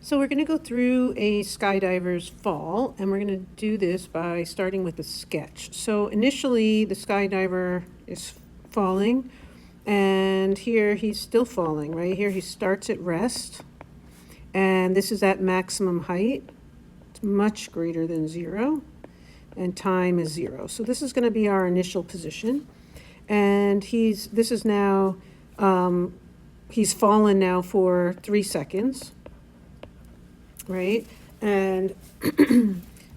So we're going to go through a skydiver's fall, and we're going to do this by starting with a sketch. So initially the skydiver is falling, and here he's still falling. Right here he starts at rest, and this is at maximum height. It's much greater than 0, and time is 0. So this is going to be our initial position, and he's fallen now for 3 seconds. Right? And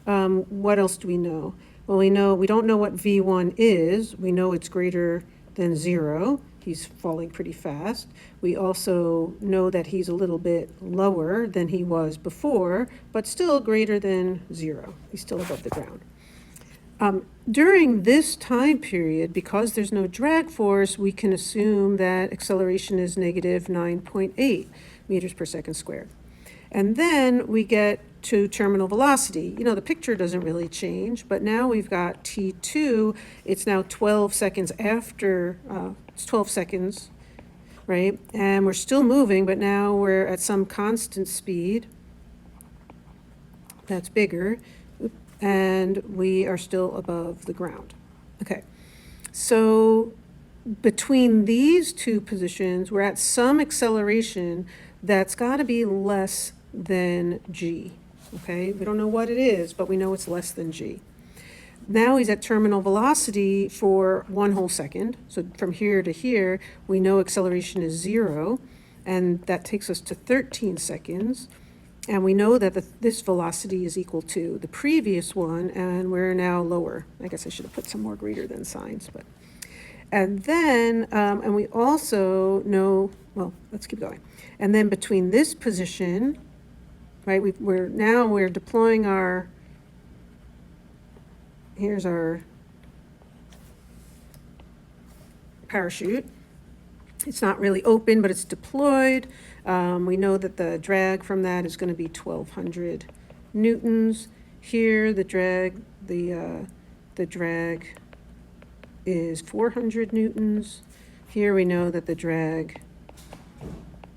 what else do we know? Well, we don't know what V1 is. We know it's greater than 0. He's falling pretty fast. We also know that he's a little bit lower than he was before, but still greater than 0. He's still above the ground. During this time period, because there's no drag force, we can assume that acceleration is negative 9.8 meters per second squared. And then we get to terminal velocity. You know, the picture doesn't really change, but now we've got T2. It's now 12 seconds after, it's 12 seconds, right? And we're still moving, but now we're at some constant speed that's bigger, and we are still above the ground. Okay, so between these two positions, we're at some acceleration that's got to be less than g. Okay, we don't know what it is, but we know it's less than g. Now he's at terminal velocity for 1 whole second. So from here to here, we know acceleration is 0, and that takes us to 13 seconds. And we know that this velocity is equal to the previous one, and we're now lower. I guess I should have put some more greater than signs, but. And then, and we also know, well, let's keep going. And then between this position, right, we're deploying here's our parachute. It's not really open, but it's deployed. We know that the drag from that is going to be 1,200 newtons. Here, the drag is 400 newtons. Here we know that the drag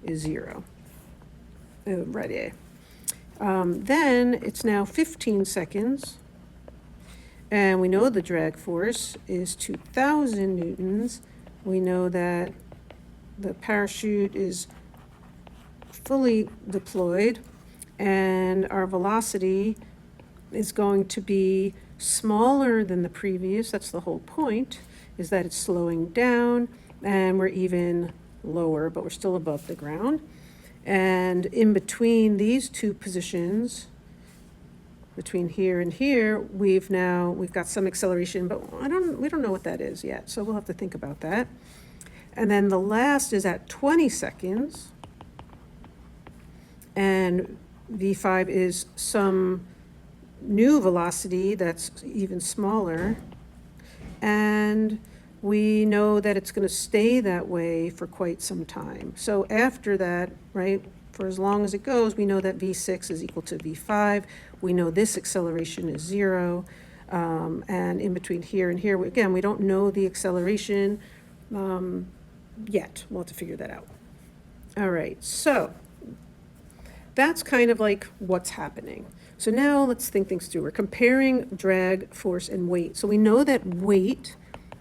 is 0. Ready. Then it's now 15 seconds, and we know the drag force is 2,000 newtons. We know that the parachute is fully deployed, and our velocity is going to be smaller than the previous. That's the whole point, is that it's slowing down, and we're even lower, but we're still above the ground. And in between these two positions, between here and here, we've got some acceleration, but we don't know what that is yet, so we'll have to think about that. And then the last is at 20 seconds, and V5 is some new velocity that's even smaller, and we know that it's going to stay that way for quite some time. So after that, right, for as long as it goes, we know that V6 is equal to V5. We know this acceleration is 0. And in between here and here, again, we don't know the acceleration yet. We'll have to figure that out. All right, so that's kind of like what's happening. So now let's think things through. We're comparing drag, force, and weight. So we know that weight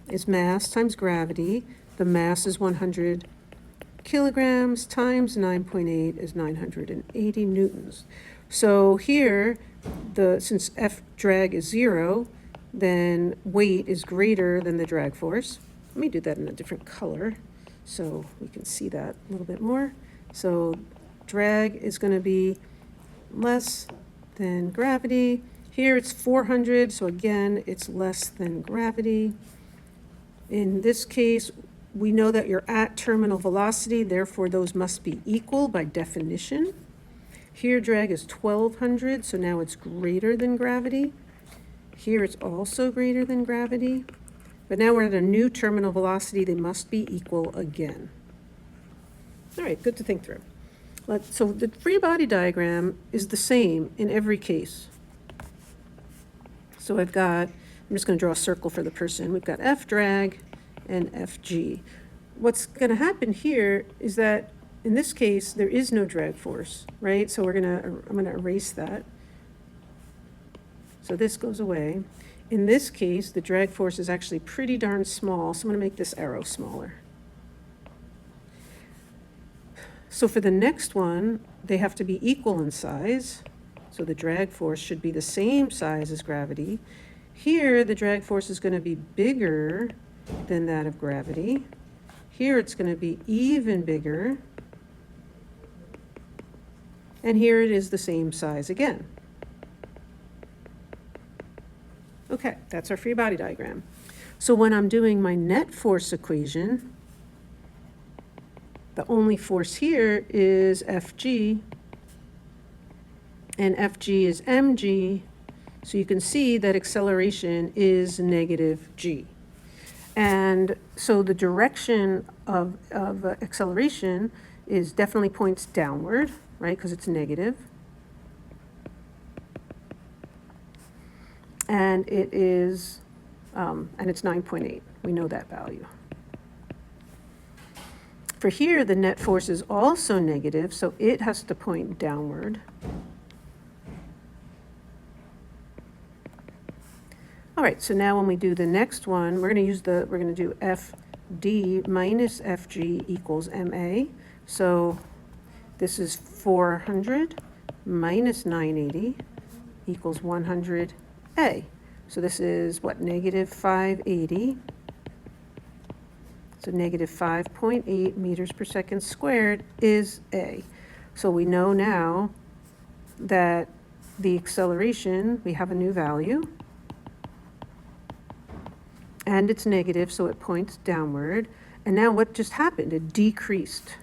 is mass times gravity. The mass is 100 kilograms times 9.8 is 980 newtons. So here, since F drag is 0, then weight is greater than the drag force. Let me do that in a different color so we can see that a little bit more. So drag is going to be less than gravity. Here it's 400, so again, it's less than gravity. In this case, we know that you're at terminal velocity, therefore those must be equal by definition. Here drag is 1,200, so now it's greater than gravity. Here it's also greater than gravity. But now we're at a new terminal velocity, they must be equal again. All right, good to think through. So the free body diagram is the same in every case. So I'm just going to draw a circle for the person. We've got F drag and FG. What's going to happen here is that in this case, there is no drag force, right? So I'm gonna erase that. So this goes away. In this case, the drag force is actually pretty darn small, so I'm gonna make this arrow smaller. So for the next one, they have to be equal in size. So the drag force should be the same size as gravity. Here, the drag force is going to be bigger than that of gravity. Here, it's going to be even bigger. And here it is the same size again. Okay, that's our free body diagram. So when I'm doing my net force equation, the only force here is Fg, and Fg is mg, so you can see that acceleration is negative g. And so the direction of acceleration is definitely points downward, right, because it's negative. And it is, and it's 9.8, we know that value. For here, the net force is also negative, so it has to point downward. All right, so now when we do the next one, we're going to do Fd minus Fg equals ma. So this is 400 minus 980 equals 100a. So this is what, negative 580. So negative 5.8 meters per second squared is a. So we know now that the acceleration, we have a new value. And it's negative, so it points downward. And now what just happened? It decreased.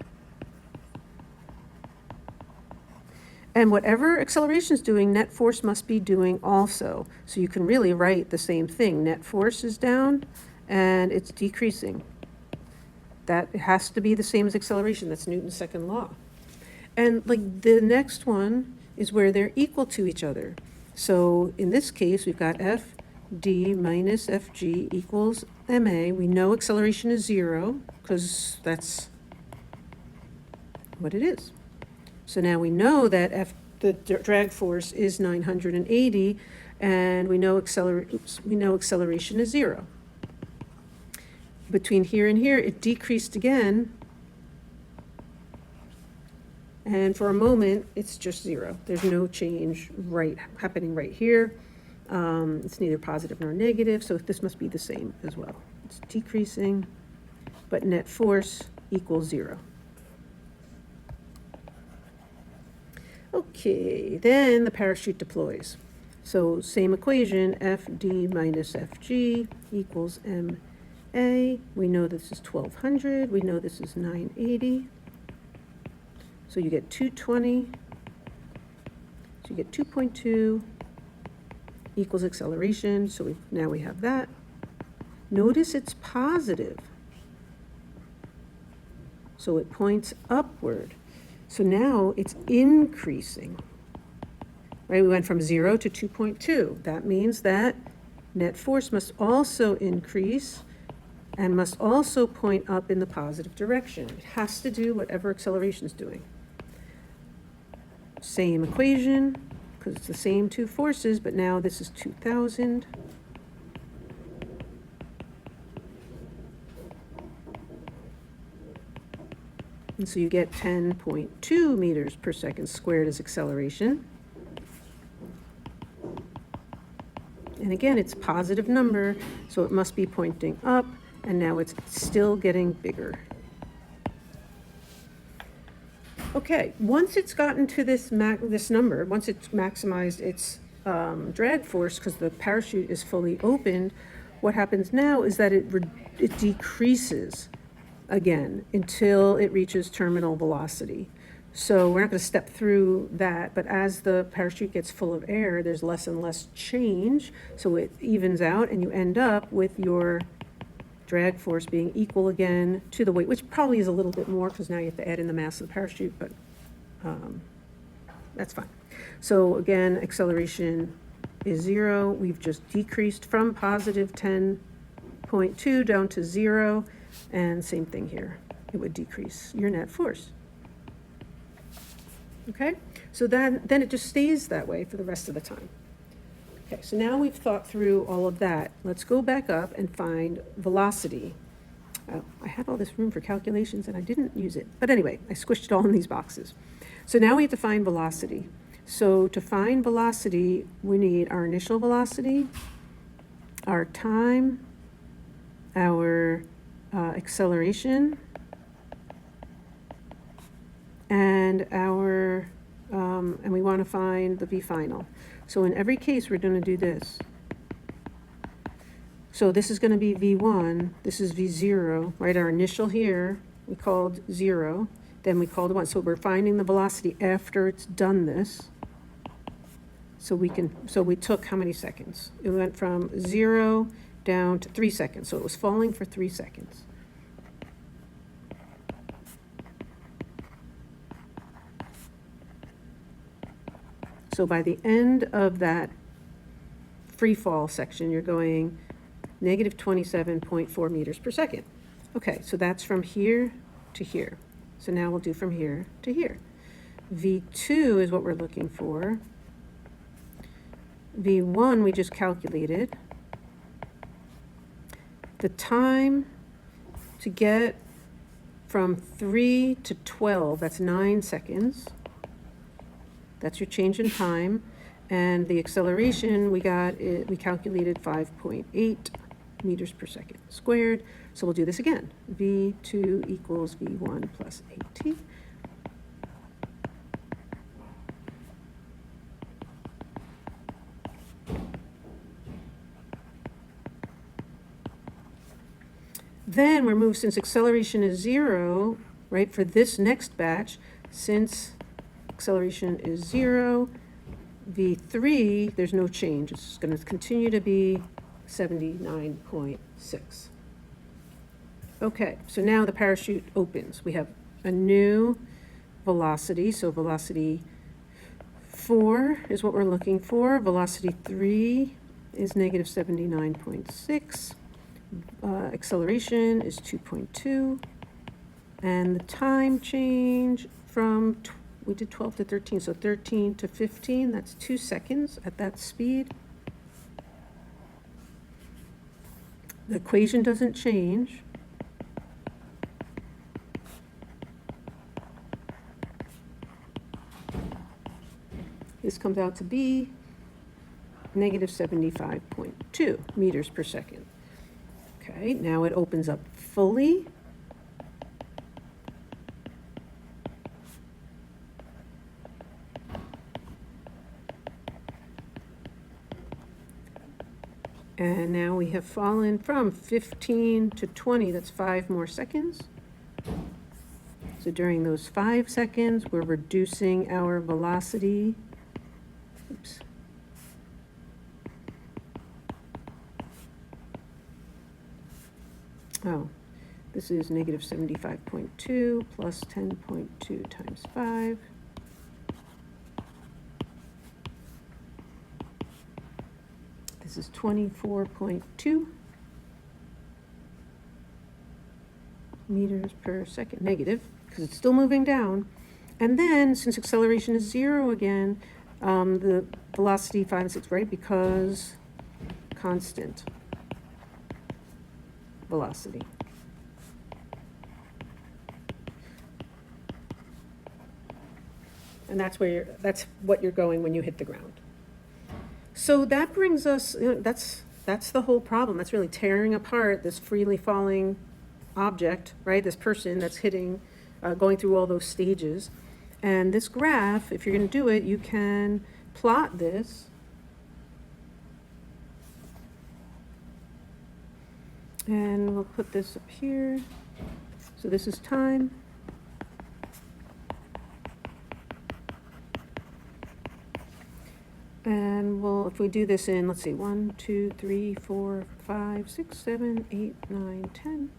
And whatever acceleration is doing, net force must be doing also. So you can really write the same thing. Net force is down, and it's decreasing. That has to be the same as acceleration. That's Newton's second law. And like the next one is where they're equal to each other. So in this case, we've got Fd minus Fg equals ma. We know acceleration is 0 because that's what it is. So now we know that the drag force is 980, and we know acceleration is 0. Between here and here, it decreased again. And for a moment, it's just 0. There's no change happening right here. It's neither positive nor negative, so this must be the same as well. It's decreasing, but net force equals 0. Okay, then the parachute deploys. So same equation, Fd minus Fg equals ma. We know this is 1200. We know this is 980. So you get 220. So you get 2.2 equals acceleration. So now we have that. Notice it's positive. So it points upward. So now it's increasing. Right? We went from 0 to 2.2. That means that net force must also increase and must also point up in the positive direction. It has to do whatever acceleration is doing. Same equation, because it's the same two forces, but now this is 2,000. And so you get 10.2 meters per second squared as acceleration. And again, it's a positive number, so it must be pointing up. And now it's still getting bigger. Okay, once it's gotten to this number, once it's maximized its drag force, because the parachute is fully opened, what happens now is that it decreases again until it reaches terminal velocity. So we're not going to step through that, but as the parachute gets full of air, there's less and less change, so it evens out, and you end up with your drag force being equal again to the weight, which probably is a little bit more because now you have to add in the mass of the parachute, but that's fine. So again, acceleration is 0. We've just decreased from positive 10.2 down to 0, and same thing here. It would decrease your net force. Okay, so then it just stays that way for the rest of the time. Okay, so now we've thought through all of that. Let's go back up and find velocity. Oh, I had all this room for calculations and I didn't use it. But anyway, I squished it all in these boxes. So now we have to find velocity. So to find velocity, we need our initial velocity, our time, our acceleration, and and we want to find the v final. So in every case, we're going to do this. So this is going to be v1, this is v0, right? Our initial here, we called 0, then we called 1. So we're finding the velocity after it's done this. So we took how many seconds? It went from 0 down to 3 seconds. So it was falling for 3 seconds. So by the end of that free fall section, you're going negative 27.4 meters per second. Okay, so that's from here to here. So now we'll do from here to here. V2 is what we're looking for. V1 we just calculated. The time to get from 3 to 12, that's 9 seconds. That's your change in time. And the acceleration, we calculated 5.8 meters per second squared. So we'll do this again. V2 equals V1 plus AT. Then we're moved, since acceleration is 0, right, for this next batch, since acceleration is 0, V3, there's no change. It's going to continue to be 79.6. Okay, so now the parachute opens. We have a new velocity. So velocity 4 is what we're looking for. Velocity 3 is negative 79.6. Acceleration is 2.2. And the time change from we did 12 to 13, so 13 to 15, that's 2 seconds at that speed. The equation doesn't change. This comes out to be negative 75.2 meters per second. Okay, now it opens up fully. And now we have fallen from 15 to 20, that's 5 more seconds. So during those 5 seconds, we're reducing our velocity. Oops. Oh, this is negative 75.2 plus 10.2 times 5. This is 24.2 meters per second, negative, because it's still moving down. And then, since acceleration is 0 again, the velocity 5 and 6, right, because constant velocity. And that's what you're going when you hit the ground. So that brings us, that's the whole problem. That's really tearing apart this freely falling object, right? This person that's hitting, going through all those stages. And this graph, if you're going to do it, you can plot this. And we'll put this up here. So this is time. And if we do this in, let's see, 1, 2, 3, 4, 5, 6, 7, 8, 9, 10.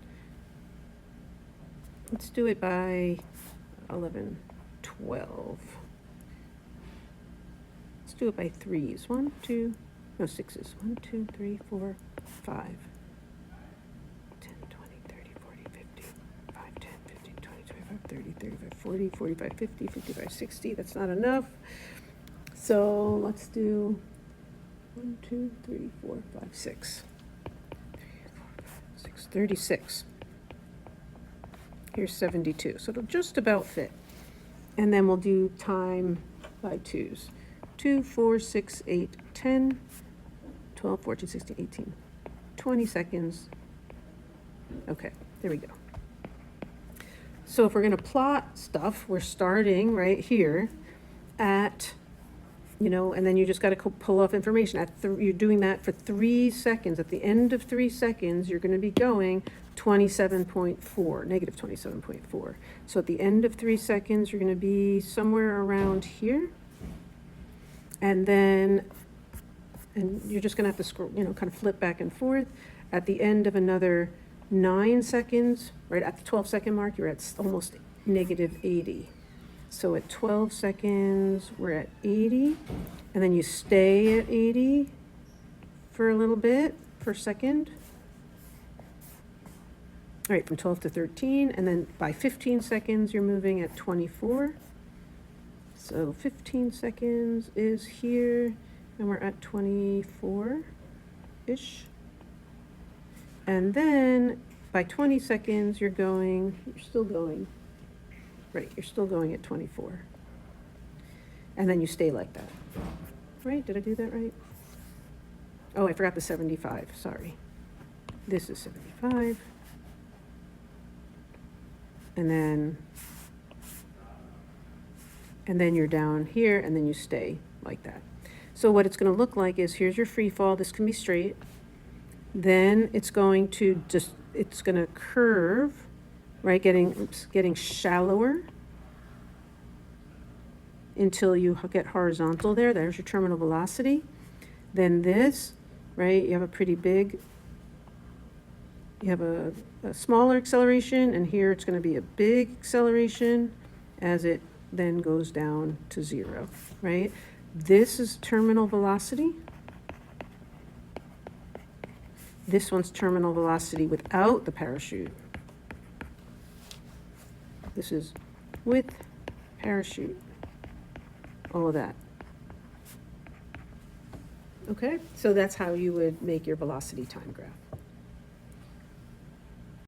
Let's do it by 11, 12. Let's do it by 3s. 1, 2, no, 6s. 1, 2, 3, 4, 5. 10, 20, 30, 40, 50, 5, 10, 15, 20, 25, 30, 35, 40, 45, 50, 55, 60. That's not enough. So let's do 1, 2, 3, 4, 5, 6. 36. Here's 72. So it'll just about fit. And then we'll do time by twos. 2, 4, 6, 8, 10, 12, 14, 16, 18, 20 seconds. Okay, there we go. So if we're going to plot stuff, we're starting right here at, and then you just got to pull off information. You're doing that for 3 seconds. At the end of 3 seconds, you're going to be going 27.4, negative 27.4. So at the end of 3 seconds, you're going to be somewhere around here. And then, you're just going to have to scroll, kind of flip back and forth. At the end of another 9 seconds, right at the 12-second mark, you're at almost negative 80. So at 12 seconds, we're at 80, and then you stay at 80 for a little bit per second. All right, from 12 to 13, and then by 15 seconds, you're moving at 24. So 15 seconds is here, and we're at 24-ish. And then by 20 seconds, you're still going. Right, you're still going at 24. And then you stay like that. Right, did I do that right? Oh, I forgot the 75, sorry. This is 75. And then you're down here, and then you stay like that. So what it's gonna look like is, here's your free fall, this can be straight. Then it's going to it's gonna curve, right, getting shallower until you get horizontal there. There's your terminal velocity. Then this, right, you have a pretty big, you have a smaller acceleration, and here it's going to be a big acceleration as it then goes down to 0, right? This is terminal velocity. This one's terminal velocity without the parachute. This is with parachute, all of that. Okay, so that's how you would make your velocity time graph.